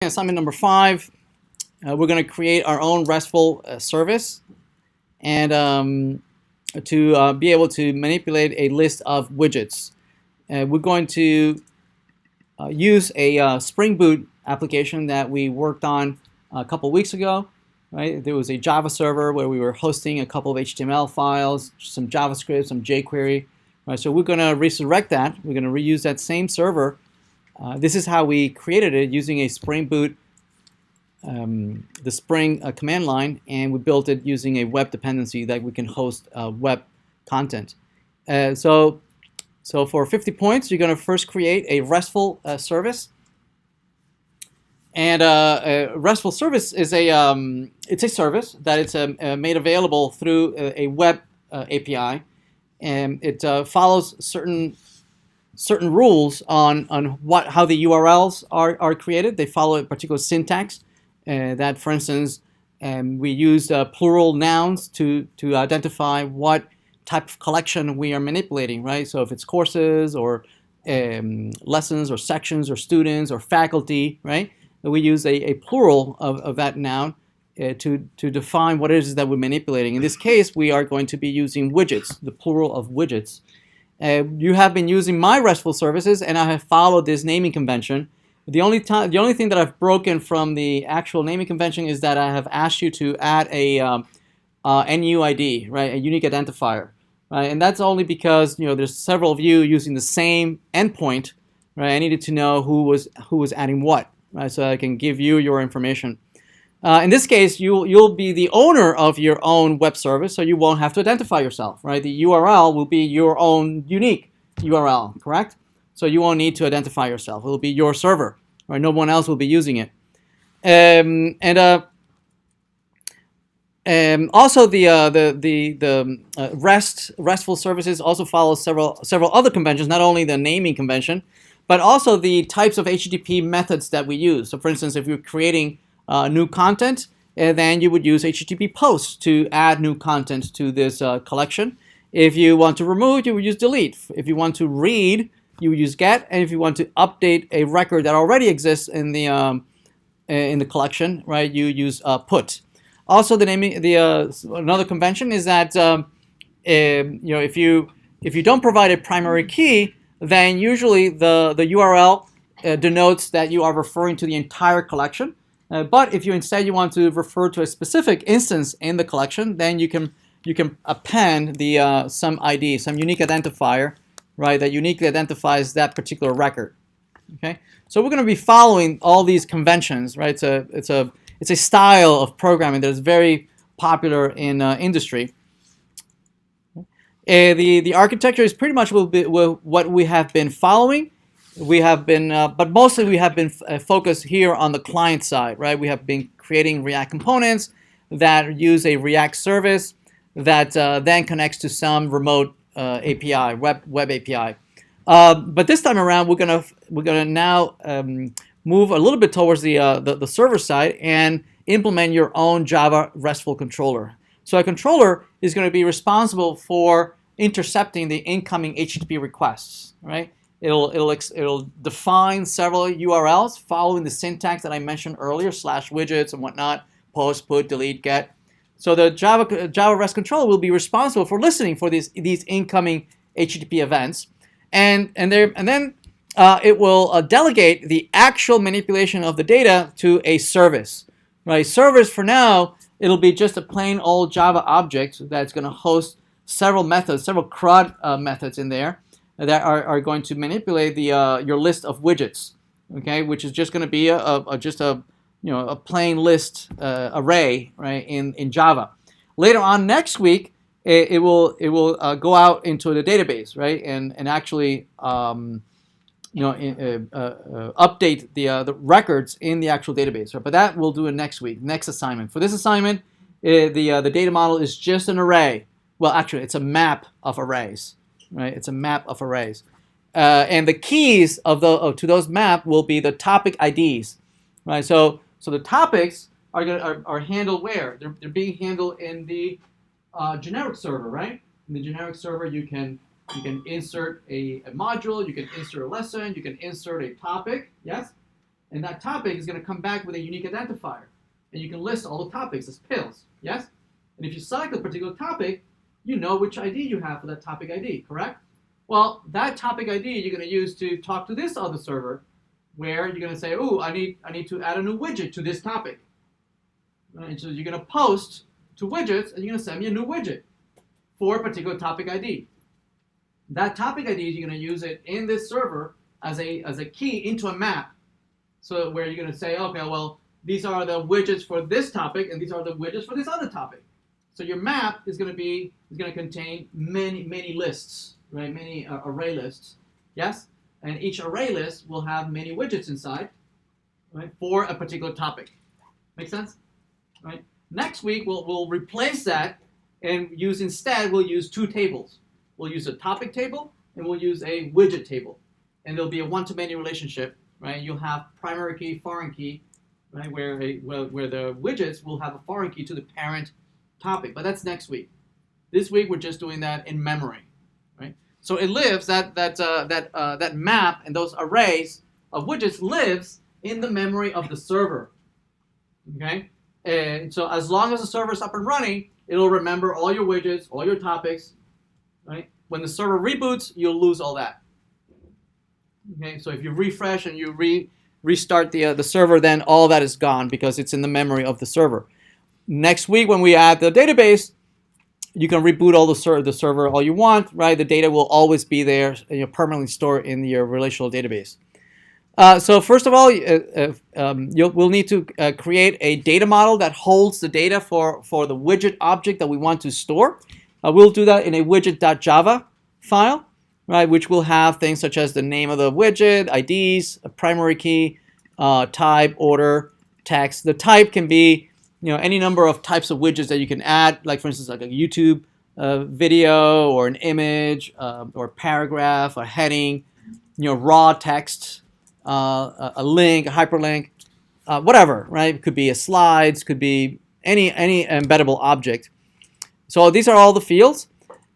Assignment number 5, we're going to create our own RESTful service and to be able to manipulate a list of widgets. We're going to use a Spring Boot application that we worked on a couple weeks ago. Right? There was a Java server where we were hosting a couple of HTML files, some JavaScript, some jQuery. Right? So we're going to resurrect that. We're going to reuse that same server. This is how we created it using a Spring Boot, the Spring command line, and we built it using a web dependency that we can host web content. So for 50 points, you're going to first create a RESTful service. And a RESTful service is it's a service that it's made available through a web API, and it follows certain rules on how the URLs are created. They follow a particular syntax. That, for instance, we use plural nouns to identify what type of collection we are manipulating, right? So if it's courses or lessons or sections or students or faculty, right? We use a plural of that noun to define what it is that we're manipulating. In this case, we are going to be using widgets, the plural of widgets. You have been using my RESTful services, and I have followed this naming convention. The only thing that I've broken from the actual naming convention is that I have asked you to add a NUID, right, a unique identifier, right? And that's only because there's several of you using the same endpoint, right? I needed to know who was adding what, right, so I can give you your information. In this case, you'll be the owner of your own web service, so you won't have to identify yourself, right? The URL will be your own unique URL, correct? So you won't need to identify yourself. It will be your server, right? No one else will be using it. Also, the RESTful services also follow several other conventions, not only the naming convention, but also the types of HTTP methods that we use. So, for instance, if you're creating new content, then you would use HTTP posts to add new content to this collection. If you want to remove, you would use delete. If you want to read, you would use get. And if you want to update a record that already exists in the collection, right, you use put. Also, another convention is that if you don't provide a primary key, then usually the URL denotes that you are referring to the entire collection. But if instead you want to refer to a specific instance in the collection, then you can append some ID, some unique identifier, right, that uniquely identifies that particular record. Okay, so we're going to be following all these conventions, right? It's a style of programming that is very popular in industry. The architecture is pretty much what we have been following. We have been, but mostly we have been focused here on the client side, right? We have been creating React components that use a React service that then connects to some remote API, web API. But this time around, we're gonna now move a little bit towards the server side and implement your own Java RESTful controller. So a controller is going to be responsible for intercepting the incoming HTTP requests, right? It'll define several URLs following the syntax that I mentioned earlier, /widgets and whatnot, post, put, delete, get. So the Java REST controller will be responsible for listening for these incoming HTTP events, and then it will delegate the actual manipulation of the data to a service. Right? Service for now, it'll be just a plain old Java object that's going to host several methods, several CRUD methods in there that are going to manipulate your list of widgets, okay, which is just going to be just a plain list array, right, in Java. Later on next week, it will go out into the database, right, and actually update the records in the actual database. Right? But that we'll do it next week, next assignment. For this assignment, the data model is just an array. Well, actually, it's a map of arrays. Right? It's a map of arrays, and the keys to those map will be the topic IDs. Right? So the topics are handled where? They're being handled in the generic server, right? In the generic server, you can insert a module, you can insert a lesson, you can insert a topic, yes? And that topic is going to come back with a unique identifier. And you can list all the topics as pills, yes? And if you select a particular topic, you know which ID you have for that topic ID, correct? Well, that topic ID you're going to use to talk to this other server, where you're going to say, oh, I need to add a new widget to this topic. Right? And so you're going to post to widgets, and you're going to send me a new widget for a particular topic ID. That topic ID, you're going to use it in this server as a key into a map. So where you're going to say, okay, well, these are the widgets for this topic, and these are the widgets for this other topic. So your map is going to contain many lists, right? Many array lists, yes. And each array list will have many widgets inside, right, for a particular topic. Make sense? Right. Next week we'll replace that and we'll use two tables. We'll use a topic table and we'll use a widget table, and there'll be a one-to-many relationship, right? You'll have primary key, foreign key, right? Where the widgets will have a foreign key to the parent topic, but that's next week. This week we're just doing that in memory, right? So it lives that map and those arrays of widgets lives in the memory of the server, okay? And so as long as the server is up and running, it'll remember all your widgets, all your topics, right? When the server reboots, you'll lose all that. Okay, so if you refresh and you restart the server, then all that is gone because it's in the memory of the server. Next week, when we add the database, you can reboot all the server all you want, right? The data will always be there, permanently stored in your relational database. So first of all, we'll need to create a data model that holds the data for the widget object that we want to store. We'll do that in a widget.java file, right, which will have things such as the name of the widget, IDs, a primary key, type, order, text. The type can be any number of types of widgets that you can add, like for instance, like a YouTube video or an image or a paragraph, a heading, raw text, a link, a hyperlink, whatever, right? It could be a slides, could be any embeddable object. So these are all the fields.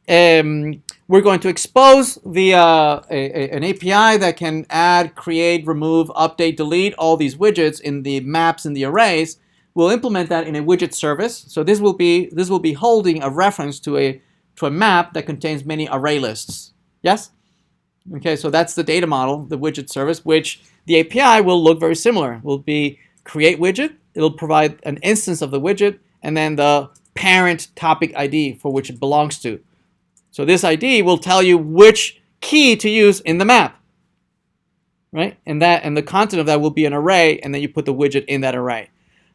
We're going to expose an API that can add, create, remove, update, delete all these widgets in the maps and the arrays. We'll implement that in a widget service. So this will be holding a reference to a map that contains many array lists. Yes? Okay, so that's the data model, the widget service, which the API will look very similar. Will be create widget. It'll provide an instance of the widget and then the parent topic ID for which it belongs to. So this ID will tell you which key to use in the map, right? And the content of that will be an array, and then you put the widget in that array.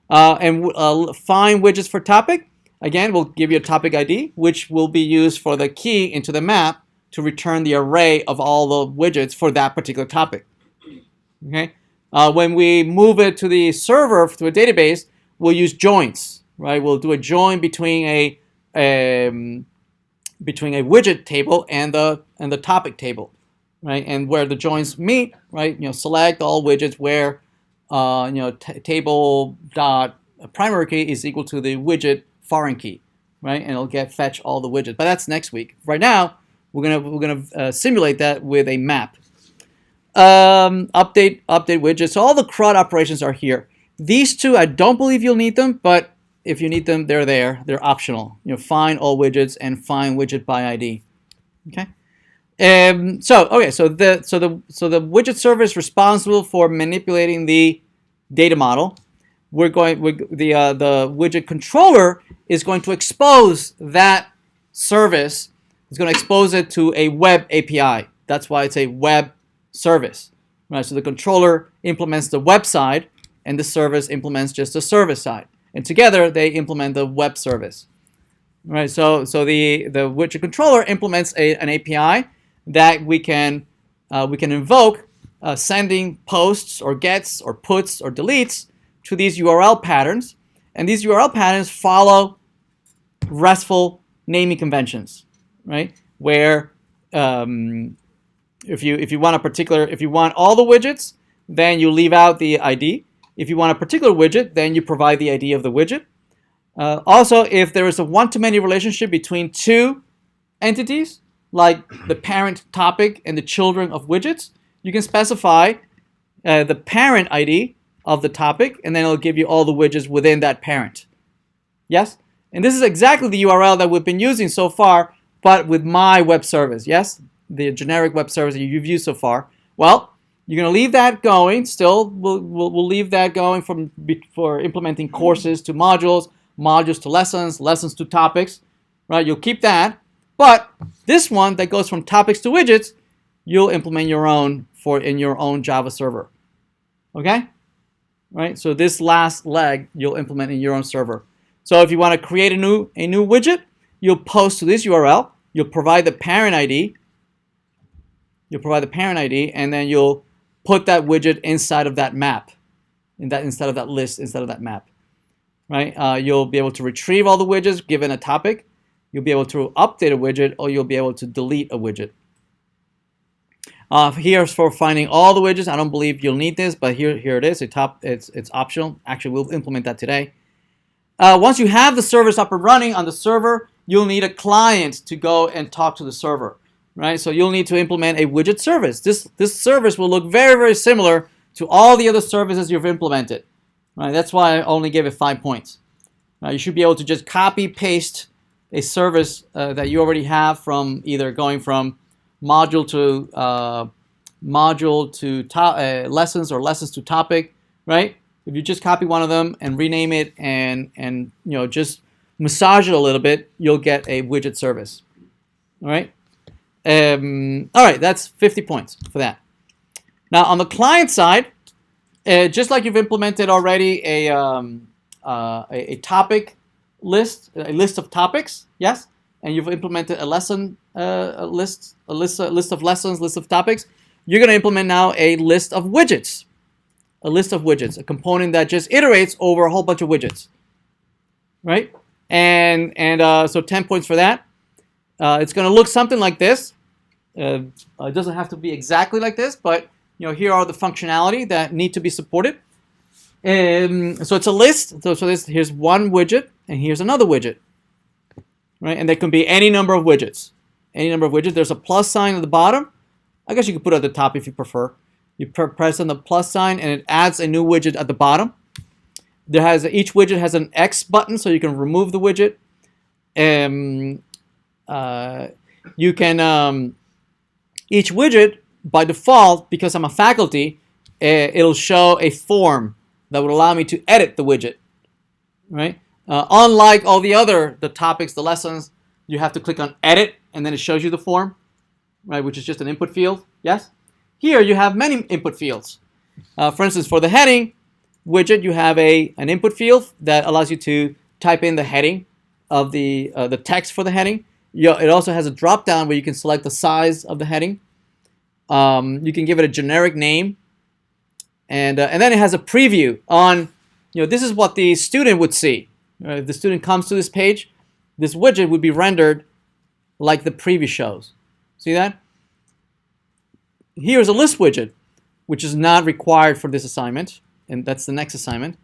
And find widgets for topic. Again, we'll give you a topic ID, which will be used for the key into the map to return the array of all the widgets for that particular topic. Okay. When we move it to the server, to a database, we'll use joins, right? We'll do a join between a widget table and the topic table, right? And where the joins meet, right? Select all widgets where table dot primary key is equal to the widget foreign key, right? And it'll fetch all the widgets. But that's next week. Right now, we're gonna simulate that with a map. Update widgets. So all the CRUD operations are here. These two, I don't believe you'll need them, but if you need them, they're there. They're optional. Find all widgets and find widget by ID. Okay. So the widget server is responsible for manipulating the data model. The widget controller is going to expose that service. It's going to expose it to a web API. That's why it's a web service, right? So the controller implements the web side, and the service implements just the service side, and together they implement the web service, right? So the widget controller implements an API that we can invoke, sending posts or gets or puts or deletes to these URL patterns, and these URL patterns follow RESTful naming conventions, right? Where if you want all the widgets, then you leave out the ID. If you want a particular widget, then you provide the ID of the widget. Also, if there is a one-to-many relationship between two entities, like the parent topic and the children of widgets, you can specify the parent ID of the topic, and then it'll give you all the widgets within that parent. Yes? And this is exactly the URL that we've been using so far, but with my web service. Yes? The generic web service that you've used so far. Well, you're going to leave that going. Still, we'll leave that going for implementing courses to modules, modules to lessons, lessons to topics. Right? You'll keep that. But this one that goes from topics to widgets, you'll implement your own in your own Java server. Okay? Right? So this last leg you'll implement in your own server. So if you want to create a new widget, you'll post to this URL. You'll provide the parent ID. And then you'll put that widget inside of that map, instead of that list, instead of that map. Right? You'll be able to retrieve all the widgets given a topic. You'll be able to update a widget, or you'll be able to delete a widget. Here's for finding all the widgets. I don't believe you'll need this, but here it is. It's optional. Actually, we'll implement that today. Once you have the service up and running on the server, you'll need a client to go and talk to the server, right? So you'll need to implement a widget service. This service will look very, very similar to all the other services you've implemented, right? That's why I only gave it 5 points. You should be able to just copy paste a service that you already have from either going from module to lessons or lessons to topic, right? If you just copy one of them and rename it and just massage it a little bit, you'll get a widget service. All right. All right. That's 50 points for that. Now on the client side, just like you've implemented already a topic list, a list of topics, yes, and you've implemented a lesson list of lessons, list of topics. You're going to implement now a list of widgets. A list of widgets, a component that just iterates over a whole bunch of widgets, right? And so 10 points for that. It's going to look something like this. It doesn't have to be exactly like this, but here are the functionality that need to be supported. So it's a list. So here's one widget, and here's another widget, right? And there can be any number of widgets. Any number of widgets. There's a plus sign at the bottom. I guess you could put it at the top if you prefer. You press on the plus sign, and it adds a new widget at the bottom. Each widget has an X button, so you can remove the widget. You can each widget by default, because I'm a faculty, it'll show a form that would allow me to edit the widget. Right? Unlike all the topics, the lessons, you have to click on edit, and then it shows you the form, right? Which is just an input field. Yes. Here you have many input fields. For instance, for the heading widget, you have an input field that allows you to type in the heading of the text for the heading. It also has a drop down where you can select the size of the heading. You can give it a generic name, and then it has a preview on. This is what the student would see. If the student comes to this page, this widget would be rendered like the preview shows. See that? Here's a list widget, which is not required for this assignment, and that's the next assignment.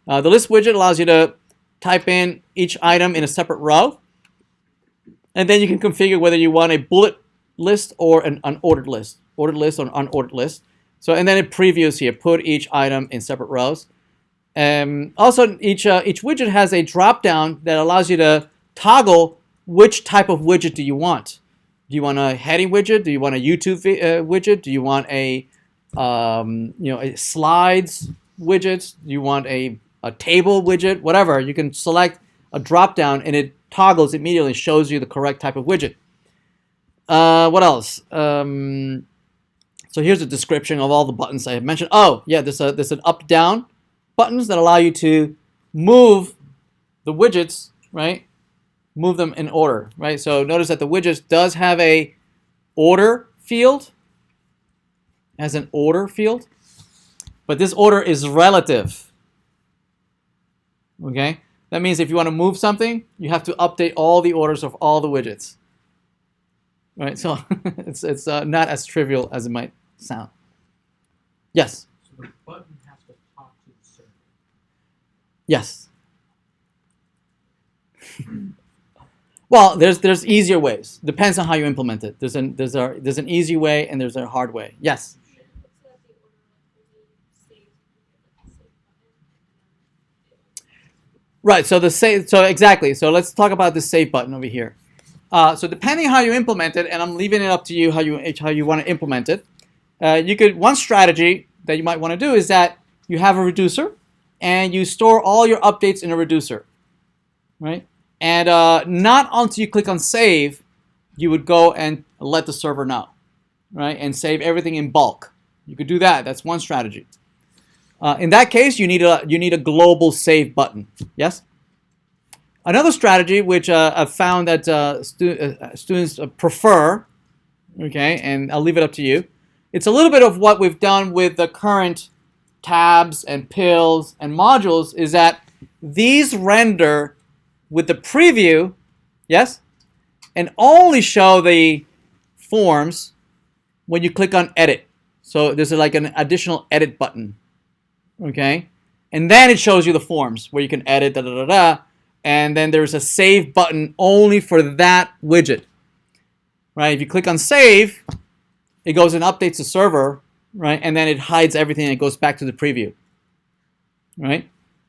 The list widget allows you to type in each item in a separate row, and then you can configure whether you want a bullet list or an unordered list, ordered list or an unordered list. So, and then it previews here, put each item in separate rows. Also, each widget has a drop down that allows you to toggle which type of widget do you want. Do you want a heading widget? Do you want a YouTube widget? Do you want a slides widget? Do you want a table widget? Whatever. You can select a drop down, and it toggles immediately, shows you the correct type of widget. What else? So here's a description of all the buttons I have mentioned. Oh, yeah, there's an up-down buttons that allow you to move the widgets, right? Move them in order, right? So notice that the widgets does have a order field, has an order field, but this order is relative. Okay, that means if you want to move something, you have to update all the orders of all the widgets, right? So it's not as trivial as it might sound. Yes. So the button has to talk to the server. Yes. Well, there's easier ways. Depends on how you implement it. There's an easy way and there's a hard way. Yes. Right. So the save. So exactly. So let's talk about the save button over here. So depending how you implement it, and I'm leaving it up to you how you want to implement it. You could one strategy that you might want to do is that you have a reducer, and you store all your updates in a reducer, right? And not until you click on save, you would go and let the server know, right? And save everything in bulk. You could do that. That's one strategy. In that case, you need a global save button. Yes. Another strategy which I've found that students prefer, okay, and I'll leave it up to you. It's a little bit of what we've done with the current tabs and pills and modules is that these render with the preview, yes, and only show the forms when you click on edit. So there's like an additional edit button, okay? And then it shows you the forms where you can edit, da da da da, and then there's a save button only for that widget, right? If you click on save, it goes and updates the server, right? And then it hides everything and it goes back to the preview, right?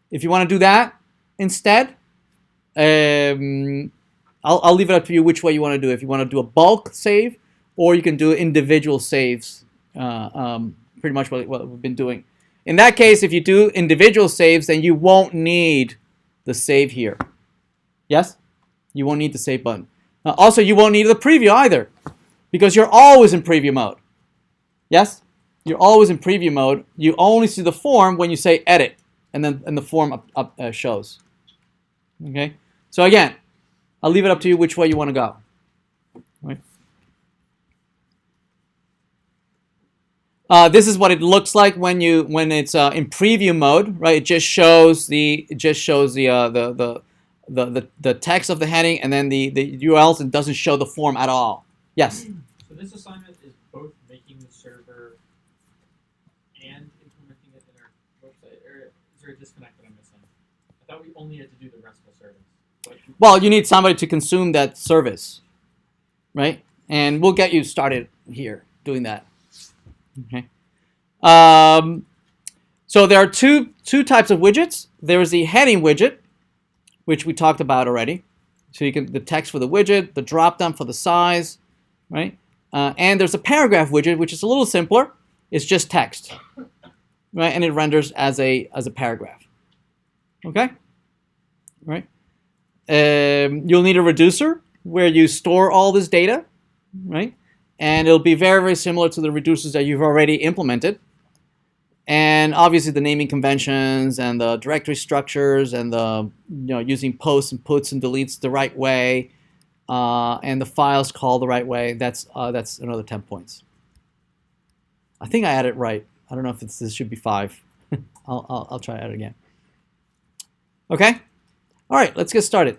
If you want to do that instead, I'll leave it up to you which way you want to do it. If you want to do a bulk save, or you can do individual saves, pretty much what we've been doing. In that case, if you do individual saves, then you won't need the save here. Yes? You won't need the save button. Also, you won't need the preview either, because you're always in preview mode. Yes? You're always in preview mode. You only see the form when you say edit, and the form shows. Okay? So again, I'll leave it up to you which way you want to go. Right? This is what it looks like when it's in preview mode, right? It just shows the text of the heading and then the URLs, and doesn't show the form at all. Yes. So this assignment is both making the server and implementing it in our website, or is there a disconnect that I'm missing? I thought we only had to do the RESTful service. Well, you need somebody to consume that service, right? And we'll get you started here doing that. Okay. So there are two types of widgets. There is the heading widget, which we talked about already. So you can the text for the widget, the drop down for the size, right? And there's a paragraph widget, which is a little simpler. It's just text, right? And it renders as a paragraph. Okay. Right. You'll need a reducer where you store all this data, right? And it'll be very, very similar to the reducers that you've already implemented. And obviously the naming conventions and the directory structures and the using posts and puts and deletes the right way, and the files called the right way. That's another 10 points. I think I had it right. I don't know if this should be 5. I'll try it again. Okay. All right. Let's get started.